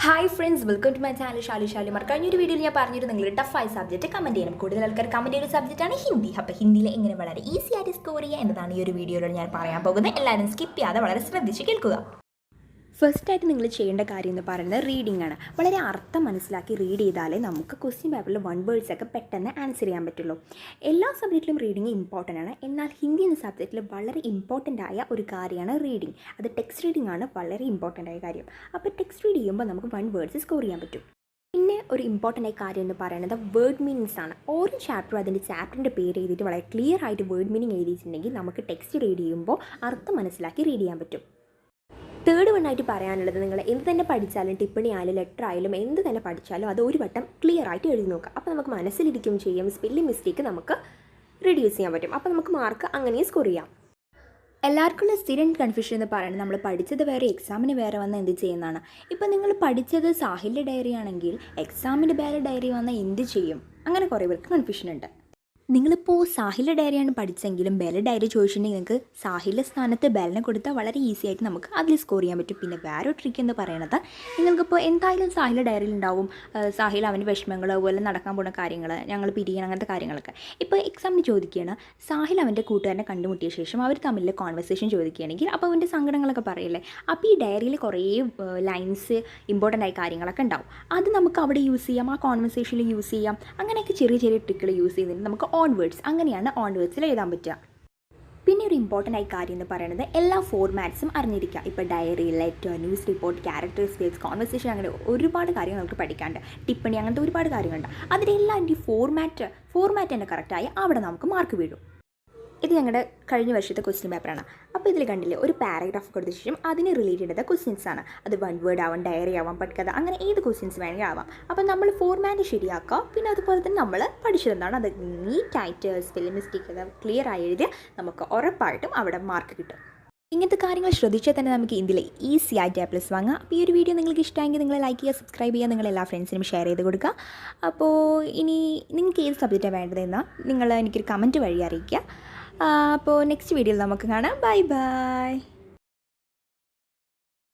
Hi friends, welcome to my channel Shalimar. കഴിഞ്ഞൊരു വീഡിയോയിൽ ഞാൻ പറഞ്ഞിരുന്നു നിങ്ങൾ ടഫായ സബ്ജക്റ്റ് കമൻറ്റ് ചെയ്യണം. കൂടുതൽ ആൾക്കാർ കമൻറ്റ് ചെയ്യുന്ന സബ്ജക്റ്റാണ് ഹിന്ദി. അപ്പോൾ ഹിന്ദിയിൽ എങ്ങനെ വളരെ ഈസി ആയിട്ട് സ്കോർ ചെയ്യുക എന്നതാണ് ഈ ഒരു വീഡിയോയിൽ ഞാൻ പറയാൻ പോകുന്നത്. എല്ലാവരും സ്കിപ്പ് ചെയ്യാതെ വളരെ ശ്രദ്ധിച്ച് കേൾക്കുക. ഫസ്റ്റായിട്ട് നിങ്ങൾ ചെയ്യേണ്ട കാര്യം എന്ന് പറയുന്നത് റീഡിംഗ് ആണ്. വളരെ അർത്ഥം മനസ്സിലാക്കി റീഡ് ചെയ്താലേ നമുക്ക് ക്വസ്റ്റ്യൻ പേപ്പറിൽ വൺ വേർഡ്സ് ഒക്കെ പെട്ടെന്ന് ആൻസർ ചെയ്യാൻ പറ്റുള്ളൂ. എല്ലാ സബ്ജക്റ്റിലും റീഡിങ് ഇമ്പോർട്ടൻ്റ് ആണ്. എന്നാൽ ഹിന്ദി എന്ന സബ്ജക്റ്റിൽ വളരെ ഇമ്പോർട്ടൻ്റ് ആയ ഒരു കാര്യമാണ് റീഡിങ്. അത് ടെക്സ്റ്റ് റീഡിംഗ് ആണ് വളരെ ഇമ്പോർട്ടൻ്റ് ആയ കാര്യം. അപ്പോൾ ടെക്സ്റ്റ് റീഡ് ചെയ്യുമ്പോൾ നമുക്ക് വൺ വേർഡ്സ് സ്കോർ ചെയ്യാൻ പറ്റും. പിന്നെ ഒരു ഇമ്പോർട്ടൻ്റ് ആയ കാര്യം എന്ന് പറയുന്നത് വേർഡ് മീനിങ്സ് ആണ്. ഓരോ ചാപ്റ്ററും അതിൻ്റെ ചാപ്റ്ററിൻ്റെ പേര് എഴുതിയിട്ട് വളരെ ക്ലിയർ ആയിട്ട് വേർഡ് മീനിങ് എഴുതിയിട്ടുണ്ടെങ്കിൽ നമുക്ക് ടെക്സ്റ്റ് റീഡ് ചെയ്യുമ്പോൾ അർത്ഥം മനസ്സിലാക്കി റീഡ് ചെയ്യാൻ പറ്റും. തേർഡ് വണ്ണായിട്ട് പറയാനുള്ളത്, നിങ്ങൾ എന്ത് തന്നെ പഠിച്ചാലും ടിപ്പണി ആയാലും ലെറ്റർ ആയാലും എന്ത് തന്നെ പഠിച്ചാലും അത് ഒരു വട്ടം ക്ലിയർ ആയിട്ട് എഴുതി നോക്കുക. അപ്പോൾ നമുക്ക് മനസ്സിലിരിക്കും ചെയ്യും. സ്പെല്ലിംഗ് മിസ്റ്റേക്ക് നമുക്ക് റിഡ്യൂസ് ചെയ്യാൻ പറ്റും. അപ്പോൾ നമുക്ക് മാർക്ക് അങ്ങനെ സ്കോർ ചെയ്യാം. എല്ലാവർക്കുള്ള സ്ഥിരം കൺഫ്യൂഷൻ എന്ന് പറയുന്നത് നമ്മൾ പഠിച്ചത് വേറെ എക്സാമിന് വേറെ വന്ന് എന്ത് ചെയ്യുന്നതാണ്. ഇപ്പോൾ നിങ്ങൾ പഠിച്ചത് സാഹിലിൻ്റെ ഡയറി ആണെങ്കിൽ എക്സാമിൻ്റെ വേറെ ഡയറി വന്നാൽ എന്ത് ചെയ്യും, അങ്ങനെ കുറേ പേർക്ക് കൺഫ്യൂഷൻ ഉണ്ട്. നിങ്ങളിപ്പോൾ സാഹിലിൻ്റെ ഡയറിയാണ് പഠിച്ചെങ്കിലും ബെല ഡയറി ചോദിച്ചിട്ടുണ്ടെങ്കിൽ നിങ്ങൾക്ക് സാഹിലിൻ്റെ സ്ഥാനത്ത് ബെലിനെ കൊടുത്താൽ വളരെ ഈസി ആയിട്ട് നമുക്ക് അതിൽ സ്കോർ ചെയ്യാൻ പറ്റും. പിന്നെ വേറെ ട്രിക്ക് എന്ന് പറയുന്നത്, നിങ്ങൾക്കിപ്പോൾ എന്തായാലും സാഹിലിൻ്റെ ഡയറിയിൽ ഉണ്ടാവും സാഹിൽ അവൻ്റെ വിഷമങ്ങൾ, അതുപോലെ നടക്കാൻ പോകുന്ന കാര്യങ്ങൾ, ഞങ്ങൾ പിരിയണം, അങ്ങനത്തെ കാര്യങ്ങളൊക്കെ. ഇപ്പോൾ എക്സാമിന് ചോദിക്കുകയാണ്, സാഹിൽ അവൻ്റെ കൂട്ടുകാരനെ കണ്ടുമുട്ടിയ ശേഷം അവർ തമ്മിൽ കോൺവെർസേഷൻ ചോദിക്കുകയാണെങ്കിൽ അപ്പോൾ അവൻ്റെ സങ്കടങ്ങളൊക്കെ പറയില്ലേ. അപ്പോൾ ഈ ഡയറിയിൽ കുറേ ലൈൻസ് ഇമ്പോർട്ടൻ്റ് ആയ കാര്യങ്ങളൊക്കെ ഉണ്ടാവും. അത് നമുക്ക് അവിടെ യൂസ് ചെയ്യാം, ആ കോൺവെർസേഷനിൽ യൂസ് ചെയ്യാം. അങ്ങനെയൊക്കെ ചെറിയ ചെറിയ ട്രിക്കുകൾ യൂസ് ചെയ്തിട്ട് നമുക്ക് ഓൺ വേർഡ്സ്, അങ്ങനെയാണ് ഓൺ വേർഡ്സിൽ എഴുതാൻ പറ്റുക. പിന്നെ ഒരു ഇമ്പോർട്ടൻ്റ് ആയ കാര്യം എന്ന് പറയുന്നത് എല്ലാ ഫോർമാറ്റ്സും അറിഞ്ഞിരിക്കുക. ഇപ്പോൾ diary, letter, news report, character space, conversation, അങ്ങനെ ഒരുപാട് കാര്യങ്ങൾ നമുക്ക് പഠിക്കാണ്ട്, ടിപ്പണി, അങ്ങനത്തെ ഒരുപാട് കാര്യങ്ങളുണ്ട്. അതിലെല്ലാം ഈ ഫോർമാറ്റ് തന്നെ കറക്റ്റായി അവിടെ നമുക്ക് മാർക്ക് വീഴും. ഇത് ഞങ്ങളുടെ കഴിഞ്ഞ വർഷത്തെ ക്വസ്റ്റ്യൻ പേപ്പറാണ്. അപ്പോൾ ഇതിൽ കണ്ടില്ലേ, ഒരു പാരഗ്രാഫ് കൊടുത്ത ശേഷം അതിന് റിലേറ്റഡ് ചെയ്ത ക്വസ്റ്റ്യൻസ് ആണ്. അത് വൺ വേർഡ് ആവാം, ഡയറി ആവാം, പഠിക്കാതെ, അങ്ങനെ ഏത് ക്വസ്റ്റ്യൻസ് വേണമെങ്കിൽ ആവാം. അപ്പോൾ നമ്മൾ ഫോർമാറ്റ് ശരിയാക്കുക. പിന്നെ അതുപോലെ തന്നെ നമ്മൾ പഠിച്ചതെന്താണ് അത് നീറ്റായിട്ട് സ്പെല്ലിംഗ് മിസ്റ്റേക്ക് ക്ലിയർ ആയി എഴുതിയാൽ നമുക്ക് ഉറപ്പായിട്ടും അവിടെ മാർക്ക് കിട്ടും. ഇങ്ങനത്തെ കാര്യങ്ങൾ ശ്രദ്ധിച്ചാൽ തന്നെ നമുക്ക് ഇന്ത്യയിൽ ഈസി ആയിട്ട് A+ വാങ്ങാം. അപ്പോൾ ഈ ഒരു വീഡിയോ നിങ്ങൾക്ക് ഇഷ്ടമെങ്കിൽ നിങ്ങൾ ലൈക്ക് ചെയ്യുക, സബ്സ്ക്രൈബ് ചെയ്യുക, നിങ്ങൾ എല്ലാ ഫ്രണ്ട്സിനും ഷെയർ ചെയ്ത് കൊടുക്കുക. അപ്പോൾ ഇനി നിങ്ങൾക്ക് ഏത് സബ്ജക്റ്റാണ് വേണ്ടതെന്നാൽ നിങ്ങൾ എനിക്കൊരു കമൻറ്റ് വഴി അറിയിക്കുക. അപ്പോൾ നെക്സ്റ്റ് വീഡിയോയിൽ നമുക്ക് കാണാം. Bye bye.